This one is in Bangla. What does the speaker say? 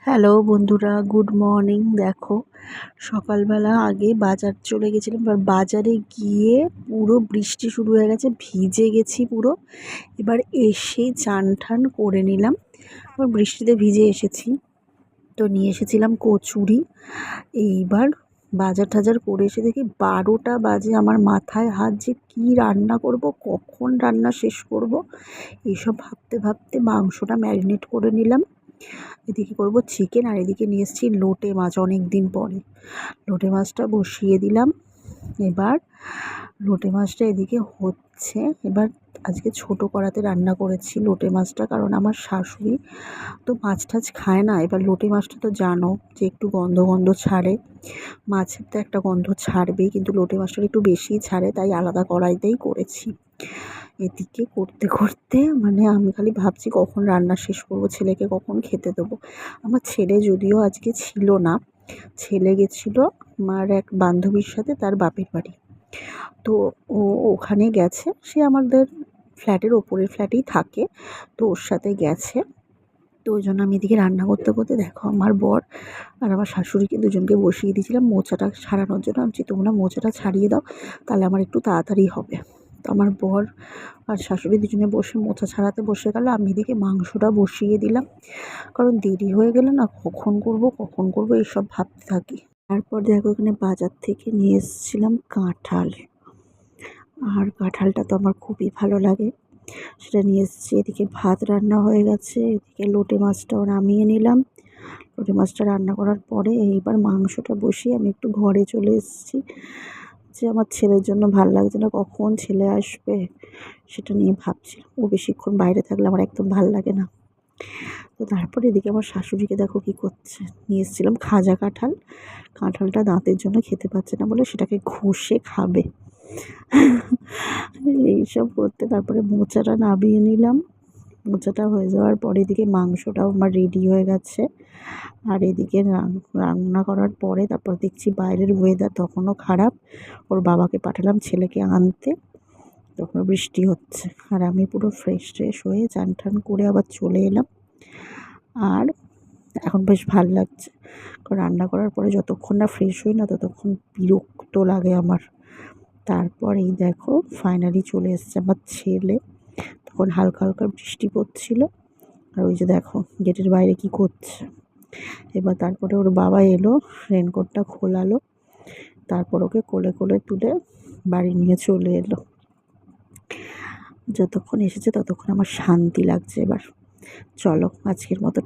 হ্যালো বন্ধুরা, গুড মর্নিং। দেখো, সকালবেলা আগে বাজার চলে গেছিলাম। এবার বাজারে গিয়ে পুরো বৃষ্টি শুরু হয়ে গেছে, ভিজে গেছি পুরো। এবার এসে চান ঠান করে নিলাম। এবার বৃষ্টিতে ভিজে এসেছি, তো নিয়ে এসেছিলাম কচুরি। এইবার বাজার টাজার করে এসে দেখি 12টা বাজে। আমার মাথায় হাত যে কী রান্না করব, কখন রান্না শেষ করব, এইসব ভাবতে ভাবতে মাংসটা ম্যারিনেট করে নিলাম। এদিকে করব চিকেন, আর এদিকে নিয়ে এসেছি লোটে মাছ অনেক দিন পরে। লোটে মাছটা বসিয়ে দিলাম। এবার লোটে মাছটা এদিকে হচ্ছে। এবার আজকে ছোটো কড়াতে রান্না করেছি লোটে মাছটা, কারণ আমার শাশুড়ি তো মাছ টাছ খায় না। এবার লোটে মাছটা তো জানো যে একটু গন্ধ গন্ধ ছাড়ে, মাছের তো একটা গন্ধ ছাড়বেই, কিন্তু লোটে মাছটার একটু বেশিই ছাড়ে, তাই আলাদা কড়াইতেই করেছি। এদিকে করতে করতে আমি খালি ভাবছি কখন রান্না শেষ করব, ছেলেকে কখন খেতে দেবো। আমার ছেলে যদিও আজকে ছিল না, ছেলে গেছিলো আমার এক বান্ধবীর সাথে তার বাপের বাড়ি। তো ও ওখানে গেছে, সে আমাদের ফ্ল্যাটের ওপরের ফ্ল্যাটেই থাকে, তো ওর সাথে গেছে। তো ওই জন্য আমি এদিকে রান্না করতে করতে দেখো আমার বর আর আমার শাশুড়িকে দুজনকে বসিয়ে দিয়েছিলাম মোচাটা ছাড়ানোর জন্য। আমি বলছি তোমরা মোচাটা ছাড়িয়ে দাও, তাহলে আমার একটু তাড়াতাড়ি হবে। তো আমার বর আর শাশুড়ি দুজনে বসে মোচা ছাড়াতে বসে গেল, আমি এদিকে মাংসটা বসিয়ে দিলাম। কারণ দেরি হয়ে গেলে না, কখন করবো এইসব ভাবতে থাকি। তারপর দেখো এখানে বাজার থেকে নিয়ে এসেছিলাম কাঁঠাল, আর কাঁঠালটা তো আমার খুবই ভালো লাগে, সেটা নিয়ে এসেছি। এদিকে ভাত রান্না হয়ে গেছে, এদিকে লোটে মাছটাও নামিয়ে নিলাম। লোটে মাছটা রান্না করার পরে এইবার মাংসটা বসিয়ে আমি একটু ঘরে চলে এসেছি, যে আমার ছেলের জন্য ভাল লাগছে না, কখন ছেলে আসবে সেটা নিয়ে ভাবছিলাম। ও বেশিক্ষণ বাইরে থাকলে আমার একদম ভাল লাগে না। তো তারপরে এদিকে আমার শাশুড়িকে দেখো কী করছে, নিয়ে এসেছিলাম খাজা কাঁঠাল। কাঁঠালটা দাঁতের জন্য খেতে পাচ্ছে না বলে সেটাকে ঘষে খাবে। এইসব করতে তারপরে মোচাটা নামিয়ে নিলাম। মোচাটা হয়ে যাওয়ার পরে এদিকে মাংসটাও আমার রেডি হয়ে গেছে। আর এদিকে রান্না করার পরে তারপর দেখছি বাইরের ওয়েদার তখনও খারাপ। ওর বাবাকে পাঠালাম ছেলেকে আনতে, তখনও বৃষ্টি হচ্ছে। আর আমি পুরো ফ্রেশ ট্রেশ হয়ে চান টান করে আবার চলে এলাম। আর এখন বেশ ভাল লাগছে, কারণ রান্না করার পরে যতক্ষণ না ফ্রেশ হই না ততক্ষণ বিরক্ত লাগে আমার। তারপর এই দেখো ফাইনালি চলে এসেছে আমার ছেলে। তখন হালকা হালকা বৃষ্টি পড়ছিল, আর ওই যে দেখো গেটের বাইরে কি করছে। এবার তারপরে ওর বাবা এলো, রেনকোটটা খোলালো, তারপর ওকে কোলে কোলে তুলে বাড়ি নিয়ে চলে এলো। যতক্ষণ এসেছে ততক্ষণ আমার শান্তি লাগছে। এবার চলো আজকের মতো